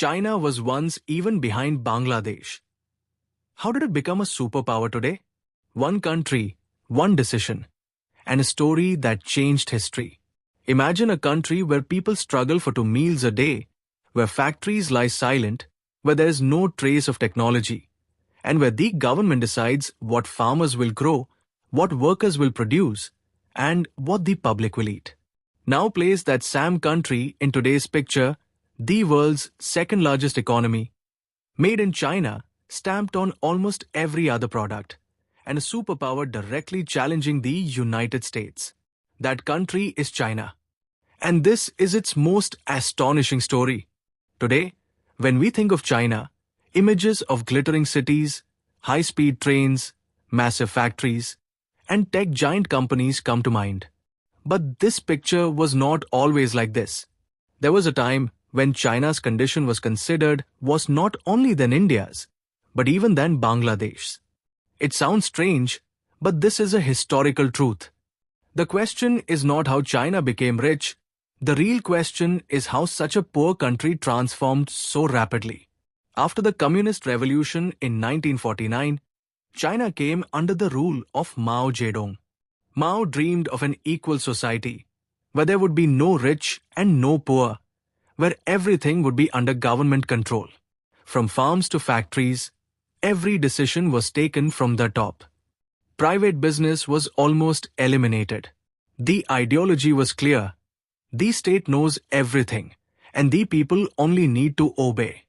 China was once even behind Bangladesh. How did it become a superpower today? One country, one decision, and a story that changed history. Imagine a country where people struggle for 2 meals a day, where factories lie silent, where there is no trace of technology, and where the government decides what farmers will grow, what workers will produce, and what the public will eat. Now place that same country in today's picture, the world's second largest economy, made in China, stamped on almost every other product, and a superpower directly challenging the United States. That country is China. And this is its most astonishing story. Today, when we think of China, images of glittering cities, high-speed trains, massive factories, and tech giant companies come to mind. But this picture was not always like this. There was a time when China's condition was considered was not only than India's, but even than Bangladesh's. It sounds strange, but this is a historical truth. The question is not how China became rich. The real question is how such a poor country transformed so rapidly. After the Communist Revolution in 1949, China came under the rule of Mao Zedong. Mao dreamed of an equal society, where there would be no rich and no poor, where everything would be under government control. From farms to factories, every decision was taken from the top. Private business was almost eliminated. The ideology was clear. The state knows everything, and the people only need to obey.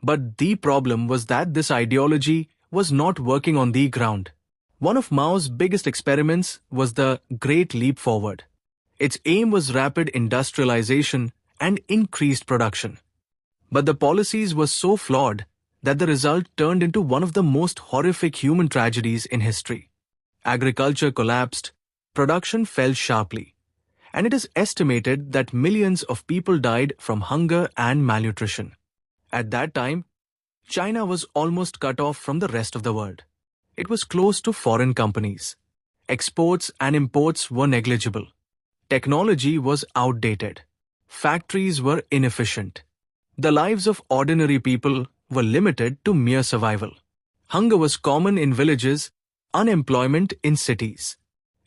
But the problem was that this ideology was not working on the ground. One of Mao's biggest experiments was the Great Leap Forward. Its aim was rapid industrialization and increased production. But the policies were so flawed that the result turned into one of the most horrific human tragedies in history. Agriculture collapsed, production fell sharply, and it is estimated that millions of people died from hunger and malnutrition. At that time, China was almost cut off from the rest of the world. It was close to foreign companies. Exports and imports were negligible. Technology was outdated. Factories were inefficient. The lives of ordinary people were limited to mere survival. Hunger was common in villages, unemployment in cities.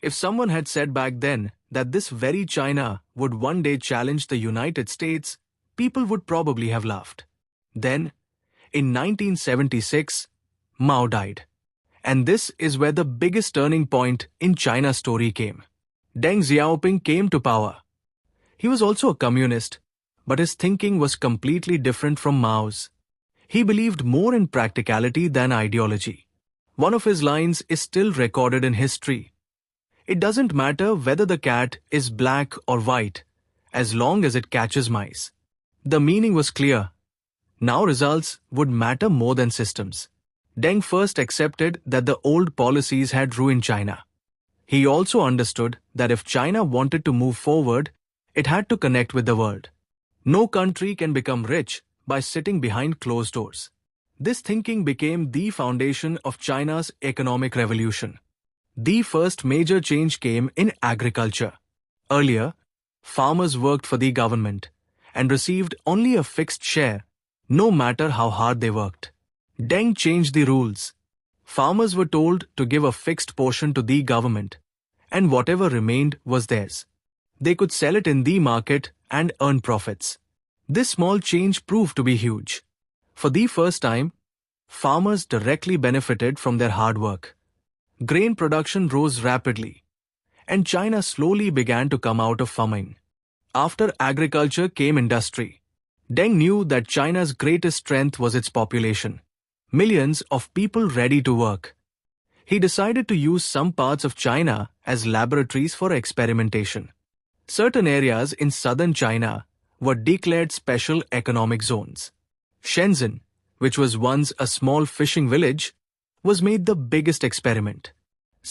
If someone had said back then that this very China would one day challenge the United States, people would probably have laughed. Then, in 1976, Mao died. And this is where the biggest turning point in China's story came. Deng Xiaoping came to power. He was also a communist, but his thinking was completely different from Mao's. He believed more in practicality than ideology. One of his lines is still recorded in history. It doesn't matter whether the cat is black or white, as long as it catches mice. The meaning was clear. Now results would matter more than systems. Deng first accepted that the old policies had ruined China. He also understood that if China wanted to move forward, it had to connect with the world. No country can become rich by sitting behind closed doors. This thinking became the foundation of China's economic revolution. The first major change came in agriculture. Earlier, farmers worked for the government and received only a fixed share, no matter how hard they worked. Deng changed the rules. Farmers were told to give a fixed portion to the government, and whatever remained was theirs. They could sell it in the market and earn profits. This small change proved to be huge. For the first time, farmers directly benefited from their hard work. Grain production rose rapidly, and China slowly began to come out of famine. After agriculture came industry. Deng knew that China's greatest strength was its population. Millions of people ready to work. He decided to use some parts of China as laboratories for experimentation. Certain areas in southern China were declared special economic zones. Shenzhen, which was once a small fishing village, was made the biggest experiment.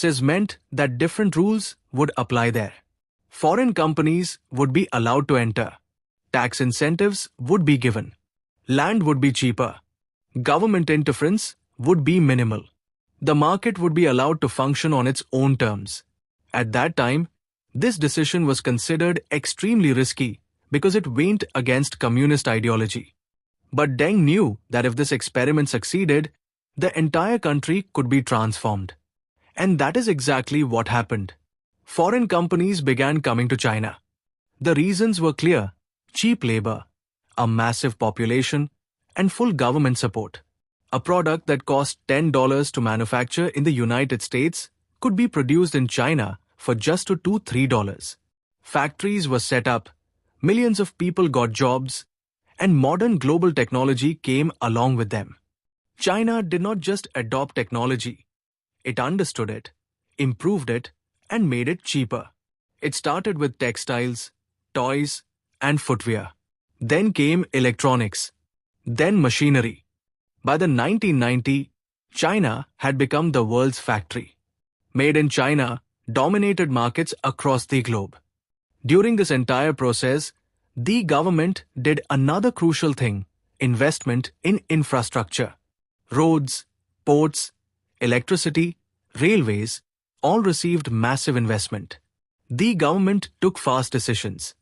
This meant that different rules would apply there. Foreign companies would be allowed to enter. Tax incentives would be given. Land would be cheaper. Government interference would be minimal. The market would be allowed to function on its own terms. At that time, this decision was considered extremely risky because it went against communist ideology. But Deng knew that if this experiment succeeded, the entire country could be transformed. And that is exactly what happened. Foreign companies began coming to China. The reasons were clear: cheap labor, a massive population, and full government support. A product that cost $10 to manufacture in the United States could be produced in China for just $2–3. Factories were set up, millions of people got jobs, and modern global technology came along with them. China did not just adopt technology, it understood it, improved it, and made it cheaper. It started with textiles, toys, and footwear. Then came electronics, then machinery. By the 1990s, China had become the world's factory. Made in China dominated markets across the globe. During this entire process, the government did another crucial thing: investment in infrastructure. Roads, ports, electricity, railways all received massive investment. The government took fast decisions.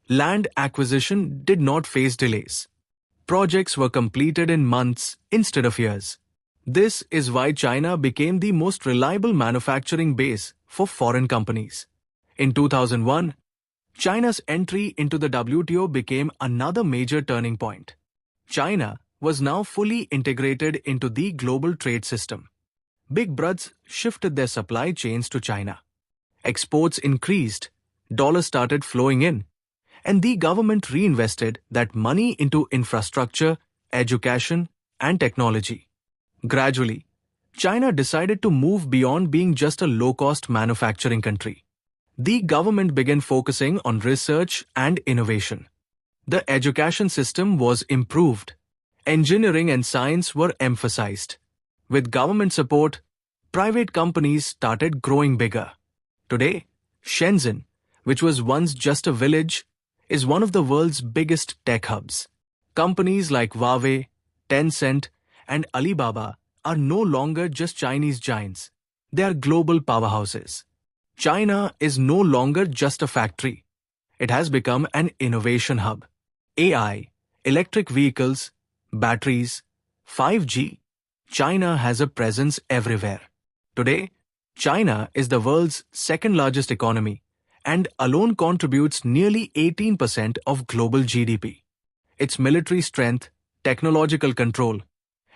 Land acquisition did not face delays. Projects were completed in months instead of years. This is why China became the most reliable manufacturing base for foreign companies. In 2001, China's entry into the WTO became another major turning point. China was now fully integrated into the global trade system. Big brothers shifted their supply chains to China. Exports increased, dollars started flowing in, and the government reinvested that money into infrastructure, education, and technology. Gradually, China decided to move beyond being just a low-cost manufacturing country. The government began focusing on research and innovation. The education system was improved. Engineering and science were emphasized. With government support, private companies started growing bigger. Today, Shenzhen, which was once just a village, is one of the world's biggest tech hubs. Companies like Huawei, Tencent, and Alibaba are no longer just Chinese giants. They are global powerhouses. China is no longer just a factory. It has become an innovation hub. AI, electric vehicles, batteries, 5G. China has a presence everywhere. Today, China is the world's second largest economy and alone contributes nearly 18% of global GDP. Its military strength, technological control,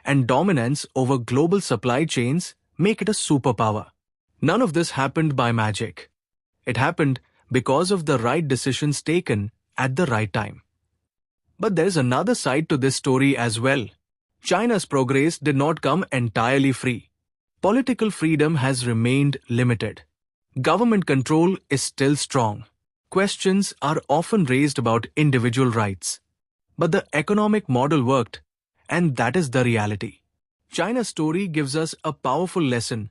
and dominance over global supply chains make it a superpower. None of this happened by magic. It happened because of the right decisions taken at the right time. But there's another side to this story as well. China's progress did not come entirely free. Political freedom has remained limited. Government control is still strong. Questions are often raised about individual rights. But the economic model worked, and that is the reality. China's story gives us a powerful lesson.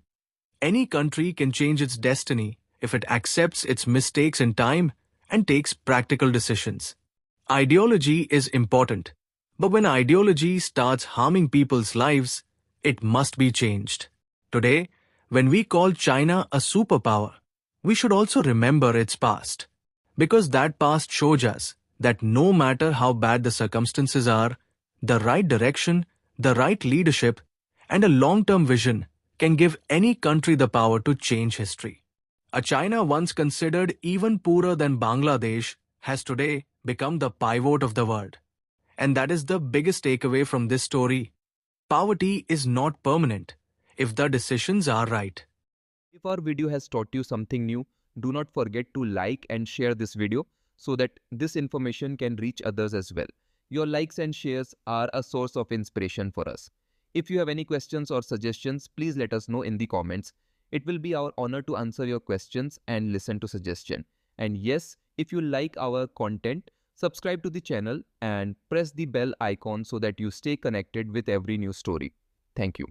Any country can change its destiny if it accepts its mistakes in time and takes practical decisions. Ideology is important, but when ideology starts harming people's lives, it must be changed. Today, when we call China a superpower, we should also remember its past. Because that past shows us that no matter how bad the circumstances are, the right direction, the right leadership, and a long-term vision can give any country the power to change history. A China once considered even poorer than Bangladesh has today become the pivot of the world. And that is the biggest takeaway from this story. Poverty is not permanent if the decisions are right. If our video has taught you something new, do not forget to like and share this video so that this information can reach others as well. Your likes and shares are a source of inspiration for us. If you have any questions or suggestions, please let us know in the comments. It will be our honor to answer your questions and listen to suggestions. And yes, if you like our content, subscribe to the channel and press the bell icon so that you stay connected with every new story. Thank you.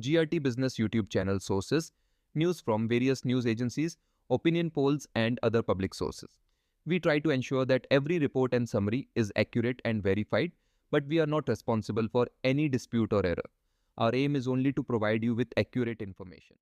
GRT Business YouTube channel sources: news from various news agencies, opinion polls, and other public sources. We try to ensure that every report and summary is accurate and verified, but we are not responsible for any dispute or error. Our aim is only to provide you with accurate information.